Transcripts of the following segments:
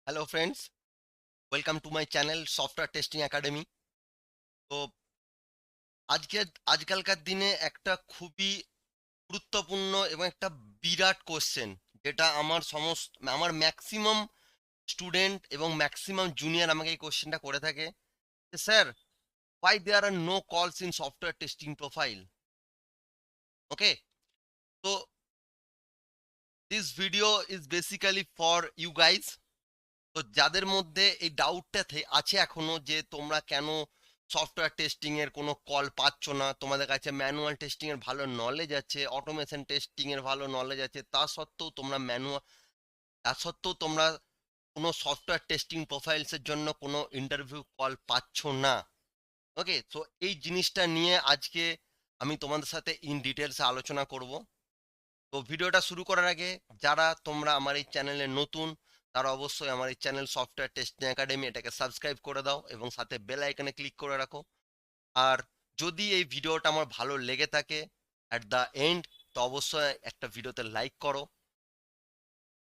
Hello friends, welcome to my channel software testing academy. তো আজকালকার দিনে একটা খুবই গুরুত্বপূর্ণ এবং একটা বিরাট কোশ্চেন, যেটা আমার ম্যাক্সিমাম স্টুডেন্ট এবং ম্যাক্সিমাম জুনিয়র আমাকে এই কোশ্চেনটা করে থাকে যে sir, why there are no calls in software testing profile? Okay, তো this video is basically for you guys. তো যাদের মধ্যে এই ডাউটটা আছে এখনো যে তোমরা কেন সফটওয়্যার টেস্টিং এর কোনো কল পাচ্ছ না, তোমাদের কাছে ম্যানুয়াল টেস্টিং এর ভালো নলেজ আছে, অটোমেশন টেস্টিং এর ভালো নলেজ আছে, তা সত্ত্বেও তোমরা কোনো সফটওয়্যার টেস্টিং প্রোফাইলস এর জন্য কোনো ইন্টারভিউ কল পাচ্ছ না। ওকে, তো এই জিনিসটা নিয়ে আজকে আমি তোমাদের সাথে ইন ডিটেলস আলোচনা করব। তো ভিডিওটা শুরু করার আগে যারা তোমরা আমার এই চ্যানেলে নতুন, তারা অবশ্যই আমার এই চ্যানেল সফটওয়্যার টেস্টিং একাডেমি এটাকে সাবস্ক্রাইব করে দাও এবং সাথে বেল আইকনে ক্লিক করে রাখো। আর যদি এই ভিডিওটা আমার ভালো লেগে থাকে অ্যাট দ্য এন্ড, তো অবশ্যই একটা ভিডিওতে লাইক করো,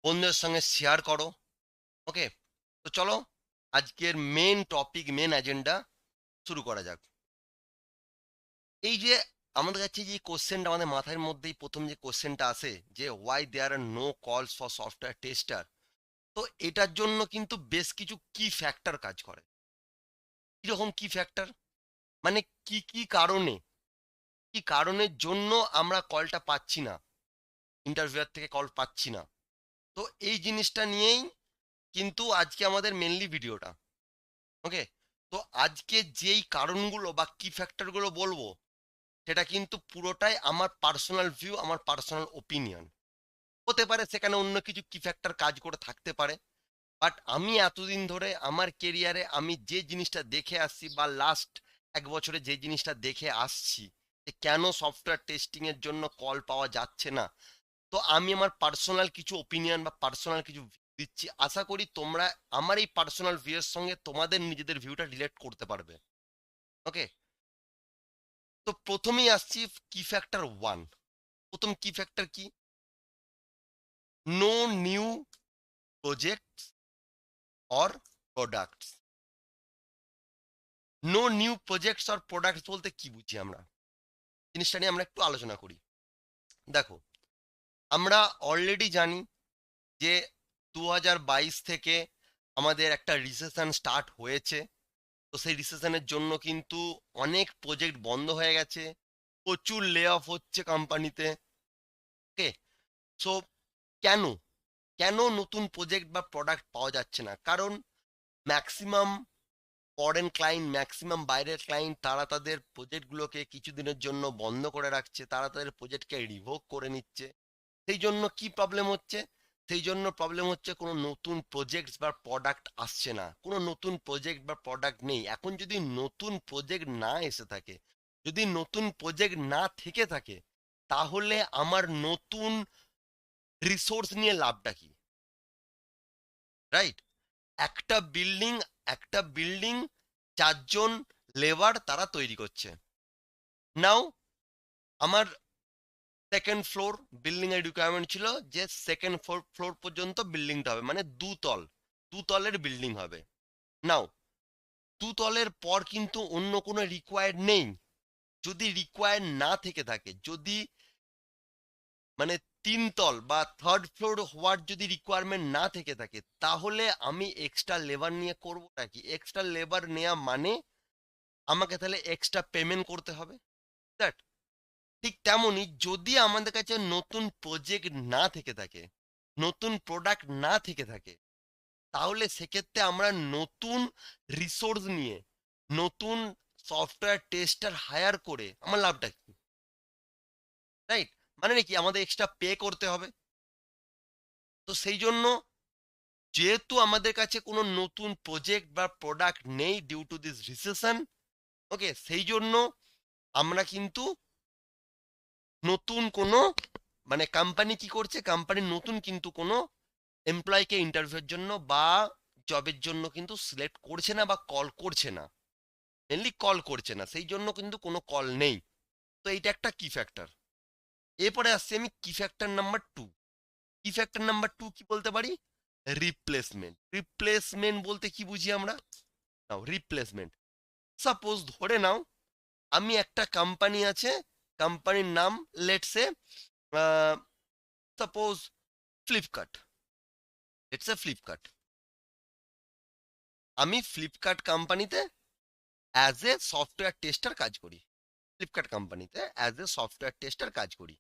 বন্ধুদের সঙ্গে শেয়ার করো। ওকে, তো চলো আজকের মেন টপিক, মেন এজেন্ডা শুরু করা যাক। এই যে আমাদের কাছে যে কোশ্চেনটা, আমাদের মাথার মধ্যেই প্রথম যে কোশ্চেনটা আসে যে why there are no calls for software tester, তো এটার জন্য কিন্তু বেশ কিছু কি ফ্যাক্টর কাজ করে। কিরকম কি ফ্যাক্টর, মানে কি কারণের জন্য আমরা কলটা পাচ্ছি না, ইন্টারভিউয়ার থেকে কল পাচ্ছি না। তো এই জিনিসটা নিয়েই কিন্তু আজকে আমাদের মেনলি ভিডিওটা। ওকে, তো আজকে যেই কারণগুলো বা কি ফ্যাক্টরগুলো বলবো, সেটা কিন্তু পুরোটাই আমার পার্সোনাল ভিউ, আমার পার্সোনাল ওপিনিয়ন। হতে পারে সেখানে অন্য কিছু কি ফ্যাক্টর কাজ করে থাকতে পারে, বাট আমি এতদিন ধরে আমার কেরিয়ারে আমি যে জিনিসটা দেখে আসছি, বা লাস্ট 1 বছরে যে জিনিসটা দেখে আসছি, যে কেন সফটওয়্যার টেস্টিং এর জন্য কল পাওয়া যাচ্ছে না, তো আমি আমার পার্সোনাল কিছু ওপিনিয়ন বা পার্সোনাল কিছু view দিচ্ছি। আশা করি তোমরা আমার এই পার্সোনাল ভিউয়ের সঙ্গে তোমাদের নিজেদের ভিউটা রিলেট করতে পারবে। ওকে, তো প্রথমেই আসছি কি ফ্যাক্টর ওয়ান। প্রথম কি ফ্যাক্টর কি? No new project or products. No new projects or products বলতে কি বুঝি আমরা, জিনিসটা নিয়ে আমরা একটু আলোচনা করি। দেখো, আমরা অলরেডি জানি যে 2022 থেকে আমাদের একটা রিসেশন স্টার্ট হয়েছে। তো সেই রিসেশনের জন্য কিন্তু অনেক প্রজেক্ট বন্ধ হয়ে গেছে, প্রচুর লে অফ হচ্ছে কোম্পানিতে। ওকে, সো কেন কেন নতুন প্রজেক্ট বা প্রোডাক্ট পাওয়া যাচ্ছে না? কারণ ম্যাক্সিমাম ফরেন ক্লায়েন্ট, ম্যাক্সিমাম বাইরের ক্লায়েন্ট, তারা তাদের প্রজেক্টগুলোকে কিছুদিনের জন্য বন্ধ করে রাখছে, তারা তাদের প্রজেক্টকে রিভোক করে নিচ্ছে। সেই জন্য কি প্রবলেম হচ্ছে? সেই জন্য প্রবলেম হচ্ছে কোনো নতুন প্রজেক্ট বা প্রোডাক্ট আসছে না, কোনো নতুন প্রজেক্ট বা প্রোডাক্ট নেই। এখন যদি নতুন প্রজেক্ট না এসে থাকে, যদি নতুন প্রজেক্ট না থেকে থাকে, তাহলে আমার নতুন রিসোর্স নিয়ে লাভটা কি? রাইট? একটা বিল্ডিং 4জন লেবার তারা তৈরি করছে। নাও আমার সেকেন্ড ফ্লোর বিল্ডিং এর রিকোয়ারমেন্ট ছিল যে সেকেন্ড ফ্লোর পর্যন্ত বিল্ডিংটা হবে, মানে দুতলের বিল্ডিং হবে। নাও 2 তলের পর কিন্তু অন্য কোনো রিকোয়ার্ড নেই। যদি রিকোয়ার্ড না থেকে থাকে, যদি মানে 3 তল বা থার্ড ফ্লোর হওয়ার যদি রিকোয়ারমেন্ট না থেকে থাকে, তাহলে আমি এক্সট্রা লেবার নিয়ে করবোটা কি? এক্সট্রা লেবার নেওয়া মানে আমাকে তাহলে এক্সট্রা পেমেন্ট করতে হবে। দ্যাট, ঠিক তেমনই যদি আমাদের কাছে নতুন প্রজেক্ট না থেকে থাকে, নতুন প্রোডাক্ট না থেকে থাকে, তাহলে সেক্ষেত্রে আমরা নতুন রিসোর্স নিয়ে, নতুন সফটওয়্যার টেস্টার হায়ার করে আমার লাভটা কি? রাইট? মানে নাকি আমাদের এক্সট্রা পে করতে হবে। তো সেই জন্য, যেহেতু আমাদের কাছে কোনো নতুন প্রজেক্ট বা প্রোডাক্ট নেই ডিউ টু দিস রিসেশন, ওকে, সেই জন্য আমরা কিন্তু নতুন কোনো, মানে কোম্পানি কি করছে, কোম্পানি নতুন কিন্তু কোনো এমপ্লয়কে ইন্টারভিউর জন্য বা জবের জন্য কিন্তু সিলেক্ট করছে না বা কল করছে না। মেনলি কল করছে না, সেই জন্য কিন্তু কোনো কল নেই। তো এইটা একটা কি ফ্যাক্টর। এরপরে আসছি আমি কি ফ্যাক্টর নাম্বার টু। কি ফ্যাক্টর নাম্বার টু কি বলতে পারি? রিপ্লেসমেন্ট বলতে কি বুঝি আমরা? নাও রিপ্লেসমেন্ট, সাপোজ ধরে নাও আমি একটা কোম্পানি আছে, কোম্পানির নাম let's say suppose Flipkart, let's say Flipkart. আমি ফ্লিপকার্ট কোম্পানিতে অ্যাজ এ সফটওয়্যার টেস্টার কাজ করি, ফ্লিপকার্ট কোম্পানিতে অ্যাজ এ সফটওয়্যার টেস্টার কাজ করি।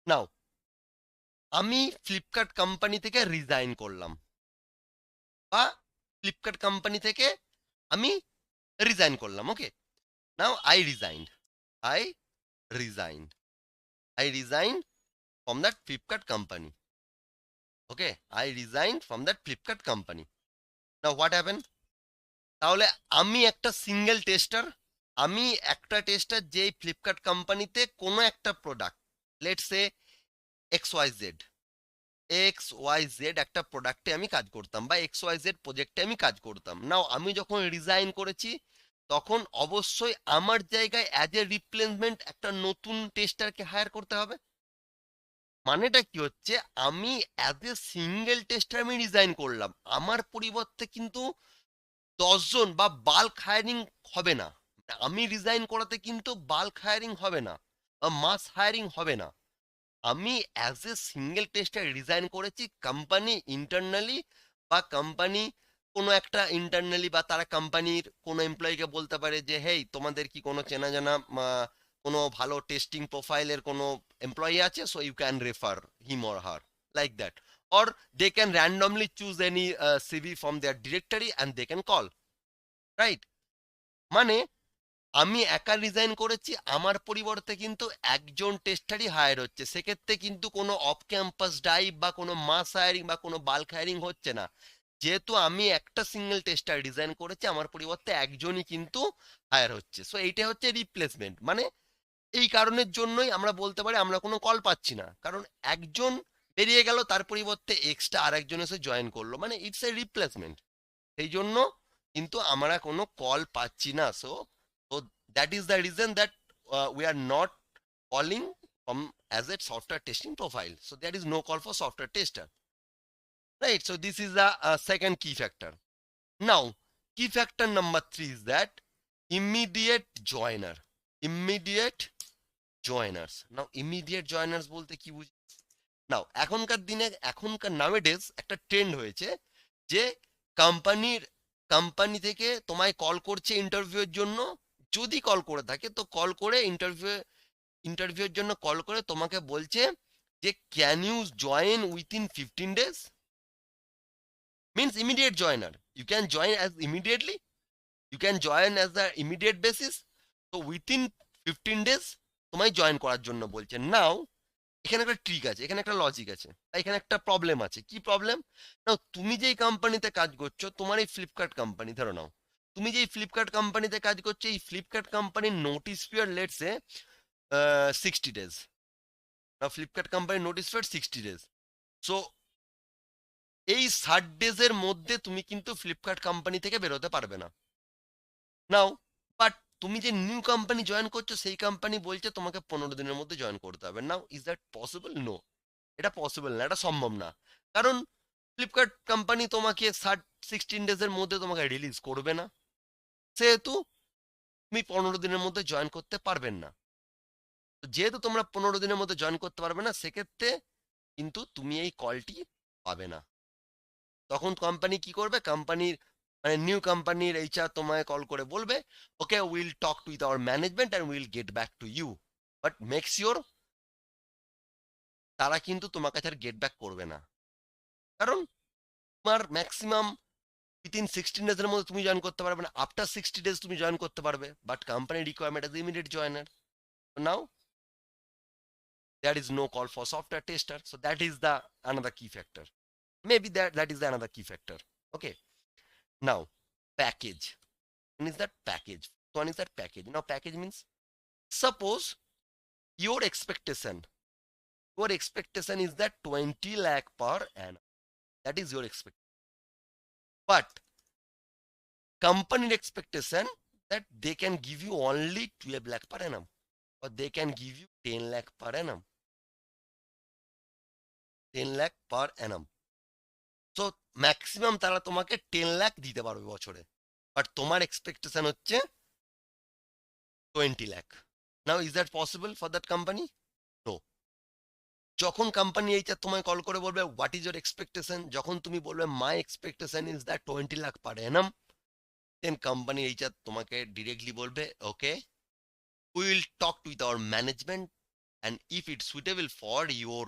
নাও আমি ফ্লিপকার্ট কোম্পানি থেকে রিজাইন করলাম, বা ফ্লিপকার্ট কোম্পানি থেকে আমি রিজাইন করলাম। Okay, now I resigned, I resigned, I resigned from that Flipkart company. Okay, I resigned from that Flipkart company. Now what happened? তাহলে আমি একটা সিঙ্গেল টেস্টার, আমি একটা টেস্টার যেই ফ্লিপকার্ট কোম্পানিতে কোনো একটা product, let's say X Y Z, X Y Z একটা প্রোডাক্টে আমি কাজ করতাম, বা এক্স ওয়াই জেড প্রজেক্টে আমি কাজ করতাম। নাও আমি যখন রিজাইন করেছি তখন অবশ্যই আমার জায়গায় অ্যাজ এ রিপ্লেসমেন্ট একটা নতুন টেস্টারকে হায়ার করতে হবে। মানেটা কি হচ্ছে, আমি অ্যাজ এ সিঙ্গেল টেস্টার আমি রিজাইন করলাম, আমার পরিবর্তে কিন্তু 10 জন বা বাল্ক হায়ারিং হবে না। আমি রিজাইন করাতে কিন্তু বাল্ক হায়ারিং হবে না বা মাস হায়ারিং হবে না। আমি as a single tester resign করেছি, কোম্পানি ইন্টারনালি বা কোম্পানি কোনো একটা ইন্টারনালি বা তারা কোম্পানির কোনো এমপ্লয়িকে বলতে পারে যে হেই তোমাদের কি কোনো চেনা জানা কোনো ভালো টেস্টিং প্রোফাইলের কোনো এমপ্লয়ি আছে, so you can refer him or her, like that, or they can randomly choose any CV from their directory and they can call, right? মানে আমি একা রিজাইন করেছি, আমার পরিবর্তে কিন্তু একজন টেস্টারই হায়ার হচ্ছে, সেক্ষেত্রে কিন্তু কোনো অফ ক্যাম্পাস ড্রাইভ বা কোনো মাস হায়ারিং বা কোনো বাল্ক হায়ারিং হচ্ছে না। যেহেতু আমি একটা সিঙ্গেল টেস্টার ডিজাইন করেছি, আমার পরিবর্তে একজনই কিন্তু হায়ার হচ্ছে। সো এইটা হচ্ছে রিপ্লেসমেন্ট। মানে এই কারণের জন্যই আমরা বলতে পারি আমরা কোনো কল পাচ্ছি না, কারণ একজন বেরিয়ে গেল, তার পরিবর্তে এক্সট্রা আরেকজন এসে জয়েন করলো, মানে ইটস এ রিপ্লেসমেন্ট। সেই জন্য কিন্তু আমরা কোনো কল পাচ্ছি না। So that is the reason that we are not calling from as a software testing profile. So there is no call for software tester, right? So this is the second key factor. Now key factor number 3 is that immediate joiner, immediate joiners. Now immediate joiners বলতে কি বুঝি? নাও এখনকার দিনে, এখনকার nowadays একটা trend হয়েছে যে company থেকে তোমায় কল করছে ইন্টারভিউয়ের জন্য, যদি কল করে থাকে তো কল করে ইন্টারভিউয়ের জন্য কল করে তোমাকে বলছে যে can you join within 15 days, means immediate joiner, you can join as immediately, you can join as the immediate basis. তো উইথিন 15 days তোমায় জয়েন করার জন্য বলছে। নাও এখানে একটা ট্রিক আছে, এখানে একটা লজিক আছে, এখানে একটা প্রবলেম আছে। কি প্রবলেম? নাও তুমি যেই কোম্পানিতে কাজ করছো, তোমার এই ফ্লিপকার্ট কোম্পানি, ধরো নাও তুমি যেই ফ্লিপকার্ট কোম্পানিতে কাজ করছো, এই ফ্লিপকার্ট কোম্পানির notice period let's A 60 days। Now Flipkart কোম্পানির নোটিস পিরিয়ড 60 days। সো এই 60 days এর মধ্যে তুমি কিন্তু ফ্লিপকার্ট কোম্পানি থেকে বেরোতে পারবে না। নাও বাট তুমি যে নিউ কোম্পানি জয়েন করছো, সেই কোম্পানি বলছে তোমাকে 15 দিনের মধ্যে জয়েন করতে হবে। Now is that possible? No, এটা পসিবল না, এটা সম্ভব না। কারণ ফ্লিপকার্ট কোম্পানি তোমাকে 16 days-এর মধ্যে তোমাকে রিলিজ করবে না, সেহেতু তুমি 15 দিনের মধ্যে জয়েন করতে পারবেন না। যেহেতু তোমরা 15 দিনের মধ্যে জয়েন করতে পারবে না, সেক্ষেত্রে কিন্তু তুমি এই কলটি পাবে না। তখন কোম্পানি কি করবে? কোম্পানির মানে নিউ কোম্পানির এইচআর তোমায় কল করে বলবে okay will talk to with our management and will get back to you, but make sure তারা কিন্তু তোমার কাছে আর গেট ব্যাক করবে না। কারণ তোমার ম্যাক্সিমাম উইথিন 16 days-এর মধ্যে তুমি জয়েন করতে পারবে না, আফটার 60 days তুমি জয়েন করতে পারবে, but company requirement as immediate joiner. Now there is no call for software tester, so that is the another key factor. Maybe that is the another key factor. Okay, now package. One is that package, one is that package. Now package means, suppose your expectation is that 20 lakh per annum, that is your expectation, but company expectation that they can give you only 12 lakh per annum, or they can give you 10 lakh per annum, 10 lakh per annum. So maximum তারা তোমাকে 10 লাখ দিতে পারবে বছরে, but তোমার expectation হচ্ছে 20 lakh. Now is that possible for that company? No. যখন company এইটা তোমায় কল করে বলবে হোয়াট ইজ ইউর এক্সপেকটেশন, যখন তুমি বলবে my expectation is that 20 lakh per annum, then company এইটা তোমাকে ডিরেক্টলি বলবে okay, we will talk with our management and if it's suitable for your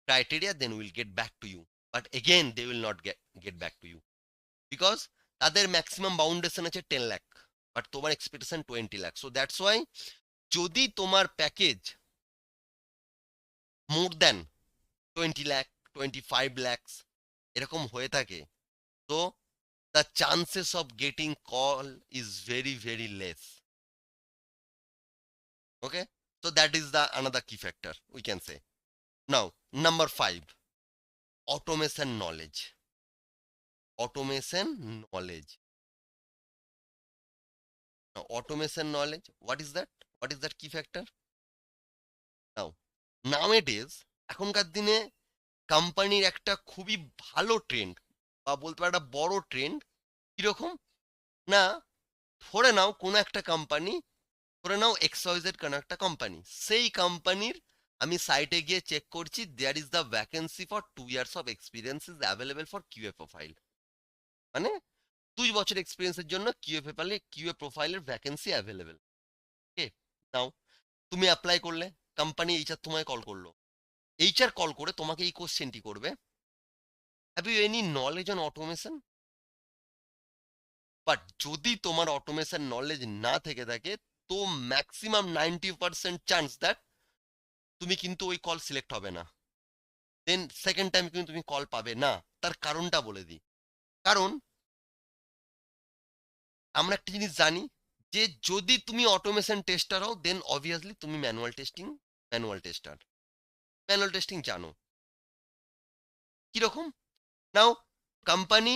criteria, then we'll get back to you. But again, they will not get back to you because তাদের maximum বাউন্ডেশন আছে 10 lakh, but তোমার expectation 20 lakh. So that's why যদি তোমার package more than 20 lakh, 25 lakhs এরকম হয়ে থাকে, তো the chances of getting call is very very less. Okay, so that is the another key factor we can say. Now number 5, automation knowledge. Automation knowledge. Now, automation knowledge, what is that? What is that key factor? Now, nowadays, এখনকার দিনে কোম্পানির একটা খুবই ভালো trend বা বলতে পারো একটা বড় ট্রেন্ড কিরকম না, ধরে নাও কোনো একটা কোম্পানি, ধরে নাও এক্সওয়াইজেড কোনো একটা কোম্পানি, সেই কোম্পানির আমি সাইটে গিয়ে চেক করছি there is the vacancy for 2 years of experience is available for QA profile, মানে 2 বছর এক্সপিরিয়েন্সের জন্য কিউএ প্রোফাইলের ভ্যাকেন্সি অ্যাভেলেবেল। ওকে, নাও তুমি অ্যাপ্লাই করলে, কোম্পানি এইচআর তোমায় কল করলো, এইচআর কল করে তোমাকে এই কোশ্চেনটি করবে, have you any knowledge on automation? But যদি তোমার অটোমেশন নলেজ না থেকে থাকে, তো ম্যাক্সিমাম 90% চান্স দ্যাট তুমি কিন্তু ওই কল সিলেক্ট হবে না, দেন সেকেন্ড টাইম কিন্তু তুমি কল পাবে না। তার কারণটা বলে দিই, কারণ আমরা একটা জিনিস জানি যে যদি তুমি অটোমেশন টেস্টার হও, দেন অবভিয়াসলি তুমি ম্যানুয়াল টেস্টিং জানো। কিরকম? নাও কোম্পানি,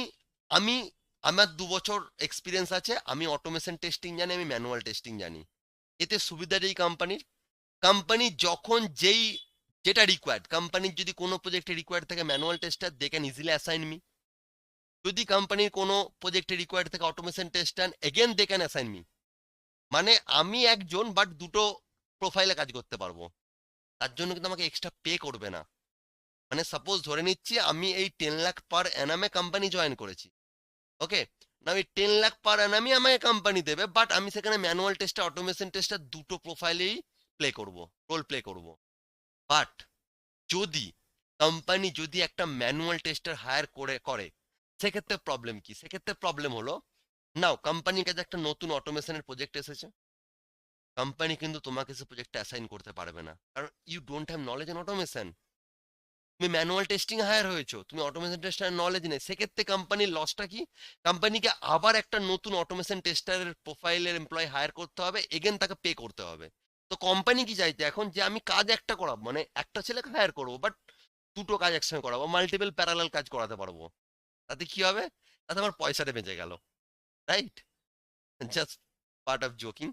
আমি আমার 2 বছর এক্সপিরিয়েন্স আছে, আমি অটোমেশন টেস্টিং জানি, আমি ম্যানুয়াল টেস্টিং জানি। এতে সুবিধা যেই কোম্পানি যখন যেটা রিকোয়ার্ড, কোম্পানির যদি কোনো প্রজেক্টে রিকোয়ার্ড থাকে manual tester, they can easily assign me. যদি কোম্পানির কোনো প্রজেক্টে রিকোয়ার্ড থাকে automation tester, again they can assign me. মানে আমি একজন বাট দুটো প্রোফাইলে কাজ করতে পারবো, তার জন্য কিন্তু আমাকে এক্সট্রা পে করবে না। মানে সাপোজ ধরে নিচ্ছি আমি এই 10 লাখ পার অ্যানামে কোম্পানি জয়েন করেছি, ওকে, না ওই 10 লাখ পার অ্যানামই আমাকে কোম্পানি দেবে, বাট আমি সেখানে ম্যানুয়াল টেস্টার অটোমেশন টেস্টার দুটো প্রোফাইলেই রোল প্লে করব। বাট যদি কোম্পানি যদি একটা ম্যানুয়াল টেস্টার হায়ার করে সেক্ষেত্রে প্রবলেম কি? সেক্ষেত্রে প্রবলেম হলো, নাও কোম্পানির কাছে একটা নতুন অটোমেশনের প্রজেক্ট এসেছে, কোম্পানি কিন্তু তোমাকে সে প্রজেক্টটা অ্যাসাইন করতে পারবে না, কারণ you don't have knowledge on automation. তুমি ম্যানুয়াল টেস্টিং হায়ার হয়েছো, তুমি অটোমেশন টেস্টারের নলেজ নেই, সেক্ষেত্রে কোম্পানির লসটা কি? কোম্পানিকে আবার একটা নতুন অটোমেশন টেস্টারের প্রোফাইলের এমপ্লয় হায়ার করতে হবে, এগেন তাকে পে করতে হবে। তো কোম্পানি কি চাইছে এখন, যে আমি কাজ একটা করাবো, মানে একটা ছেলেকে হায়ার করবো, বাট দুটো কাজ একসঙ্গে করাবো, মাল্টিপল প্যারালাল কাজ করাতে পারবো। তাতে কি হবে? তাতে আমার পয়সাটা বেঁচে গেল, right? Just part of joking.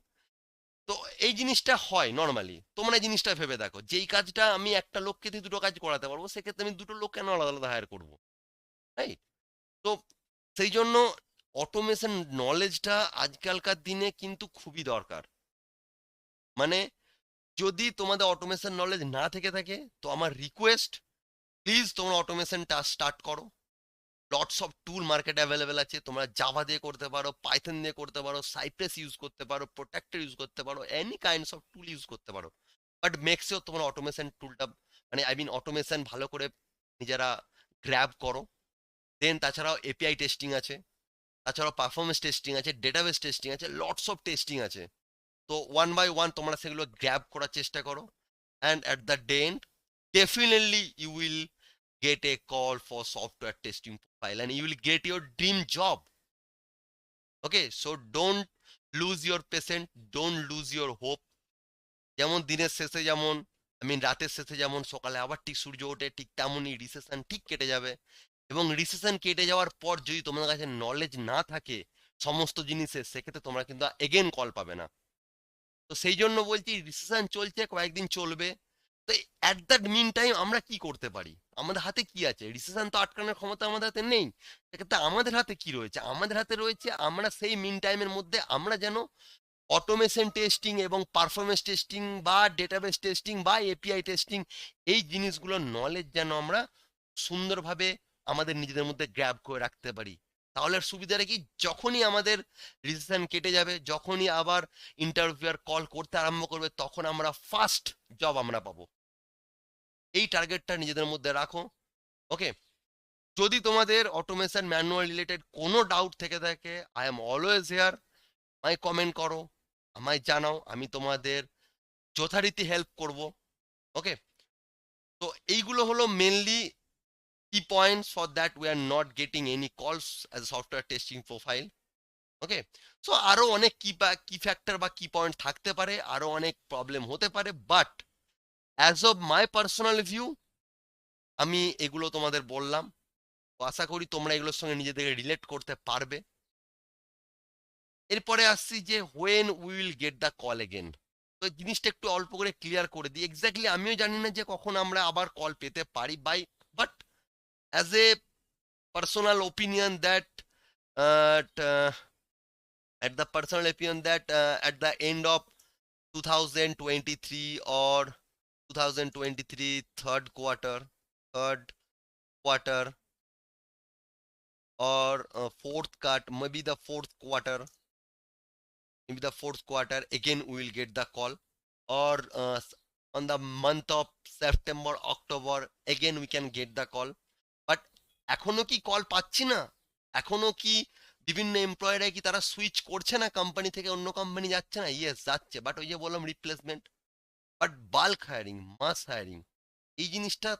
তো এই জিনিসটা হয় নর্মালি, তোমরা এই জিনিসটা ভেবে দেখো, যেই কাজটা আমি একটা লোককে দিয়ে দুটো কাজ করাতে পারবো, সেক্ষেত্রে আমি দুটো লোক কেন আলাদা আলাদা হায়ার করবো, রাইট? তো সেই জন্য অটোমেশন নলেজটা আজকালকার দিনে কিন্তু খুবই দরকার। মানে যদি তোমাদের অটোমেশন নলেজ না থেকে থাকে, তো আমার রিকোয়েস্ট, প্লিজ তোমরা অটোমেশনটা স্টার্ট করো। Lots of tool market available আছে, তোমরা জাভা দিয়ে করতে পারো, পাইথন দিয়ে করতে পারো, সাইপ্রেস ইউজ করতে পারো, প্রোটেক্টর ইউজ করতে পারো, any kinds of tool use করতে পারো। বাট মেক শিওর তোমার অটোমেশন টুলটা, মানে আই মিন অটোমেশন ভালো করে নিজেরা গ্র্যাব করো। দেন তাছাড়াও এপিআই টেস্টিং আছে, তাছাড়াও পারফরমেন্স টেস্টিং আছে, ডেটাবেস টেস্টিং আছে, লটস অফ টেস্টিং আছে। তো ওয়ান বাই ওয়ান তোমরা সেগুলো গ্র্যাব করার চেষ্টা করো, and at the end definitely you will get a call for software testing profile and you will get your dream job. Okay, so don't lose your patience, don't lose your hope. যেমন দিনের শেষে যেমন, রাতের শেষে যেমন সকালে আবার ঠিক সূর্য ওঠে, ঠিক তেমনই রিসেশন ঠিক কেটে যাবে। এবং রিসেশন কেটে যাওয়ার পর যদি তোমাদের কাছে নলেজ না থাকে সমস্ত জিনিসের, সেক্ষেত্রে তোমরা কিন্তু এগেন কল পাবে না। তো সেই জন্য বলছি রিসেশন চলছে, কয়েকদিন চলবে। তো অ্যাট দ্যাট মিন টাইম আমরা কি করতে পারি? আমাদের হাতে কি আছে? রিসেশন তো আটকানোর ক্ষমতা আমাদের হাতে নেই। সেক্ষেত্রে আমাদের হাতে কি রয়েছে? আমাদের হাতে রয়েছে আমরা সেই মিন টাইমের মধ্যে আমরা যেন অটোমেশন টেস্টিং এবং পারফরমেন্স টেস্টিং বা ডেটাবেস টেস্টিং বা এপিআই টেস্টিং, এই জিনিসগুলোর নলেজ যেন আমরা সুন্দরভাবে আমাদের নিজেদের মধ্যে গ্র্যাব করে রাখতে পারি। তাহলে সুবিধাটা কি, যখনই আমাদের রিসেশন কেটে যাবে, যখনই আবার ইন্টারভিউয়ার কল করতে আরম্ভ করবে, তখন আমরা ফার্স্ট জব আমরা পাবো। এই টার্গেটটা নিজেদের মধ্যে রাখো। ওকে, যদি তোমাদের অটোমেশন ম্যানুয়াল রিলেটেড কোনো ডাউট থেকে থাকে, আই এম অলওয়েজ হেয়ার। আমায় কমেন্ট করো, আমায় জানাও, আমি তোমাদের যথারীতি হেল্প করব। ওকে, তো এইগুলো হলো মেনলি কি points for that we are not getting any কলস অ্যাজ সফটওয়্যার টেস্টিং প্রোফাইল। ওকে, সো আরো অনেক কি ফ্যাক্টর বা কি পয়েন্ট থাকতে পারে, আরো অনেক প্রবলেম হতে পারে, but as of my personal view আমি এগুলো তোমাদের বললাম। তো আশা করি তোমরা এগুলোর সঙ্গে নিজেদেরকে রিলেট করতে পারবে। এরপরে আসছি যে when will get the call again. তো জিনিসটা একটু অল্প করে ক্লিয়ার করে দিই। এক্স্যাক্টলি আমিও জানি না যে কখন আমরা আবার কল পেতে পারি, but as a personal opinion that at the personal opinion that at the end of 2023 or 2023 third quarter or maybe the fourth quarter again we will get the call, or on the month of September October again we can get the call. But এখনো কি call পাচ্ছি না? এখনো কি বিভিন্ন এমপ্লয়াররা কি তারা switch করছে না, কোম্পানি থেকে অন্য কোম্পানি যাচ্ছে না? ইয়েস যাচ্ছে, বাট ওই যে বললাম replacement. But bulk hiring, mass hiring, এই জিনিসটা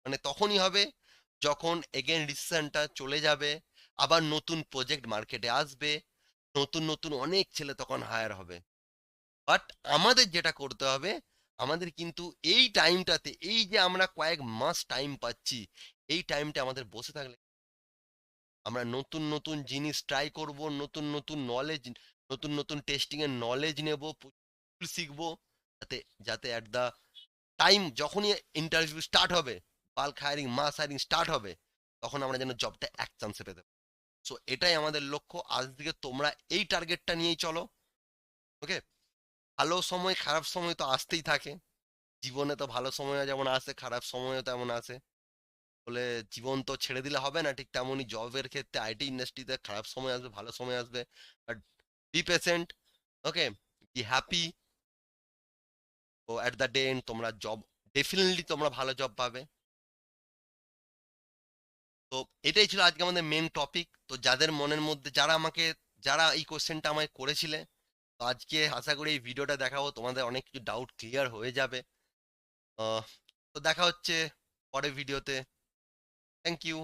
মানে তখনই হবে যখন এগেন রিসেশনটা চলে যাবে, আবার নতুন প্রজেক্ট মার্কেটে আসবে, নতুন নতুন অনেক ছেলে তখন হায়ার হবে। বাট আমাদের যেটা করতে হবে, আমাদের কিন্তু এই টাইমটাতে, এই যে আমরা কয়েক মাস টাইম পাচ্ছি, এই টাইমটা আমাদের বসে থাকলে আমরা নতুন নতুন জিনিস ট্রাই করব, নতুন নতুন নলেজ, নতুন নতুন টেস্টিং এর নলেজ নেব, শিখবো, যাতে যাতে অ্যাট দা টাইম যখনই ইন্টারভিউ স্টার্ট হবে, bulk hiring mass hiring start হবে, তখন আমরা যেন জবটা এক চান্সে পেতে পারি। সো এটাই আমাদের লক্ষ্য। আজ থেকে তোমরা এই টার্গেটটা নিয়েই চলো। ওকে, ভালো সময় খারাপ সময় তো আসতেই থাকে জীবনে, তো ভালো সময় যেমন আসে খারাপ সময়ও তেমন আসে। বলে জীবন তো ছেড়ে দিলে হবে না, ঠিক তেমনই জবের ক্ষেত্রে আইটি ইন্ডাস্ট্রিতে খারাপ সময় আসবে, ভালো সময় আসবে, but be patient. Okay, be happy. ও অ্যাট দ্য ডে এন্ড তোমরা জব, ডেফিনেটলি তোমরা ভালো জব পাবে। তো এটাই ছিল আজকে আমাদের মেন টপিক। তো যাদের মনের মধ্যে, যারা এই কোশ্চেনটা আমায় করেছিলে, তো আজকে আশা করি এই ভিডিওটা দেখাবো, তোমাদের অনেক কিছু ডাউট ক্লিয়ার হয়ে যাবে। তো দেখা হচ্ছে পরের ভিডিওতে। Thank you.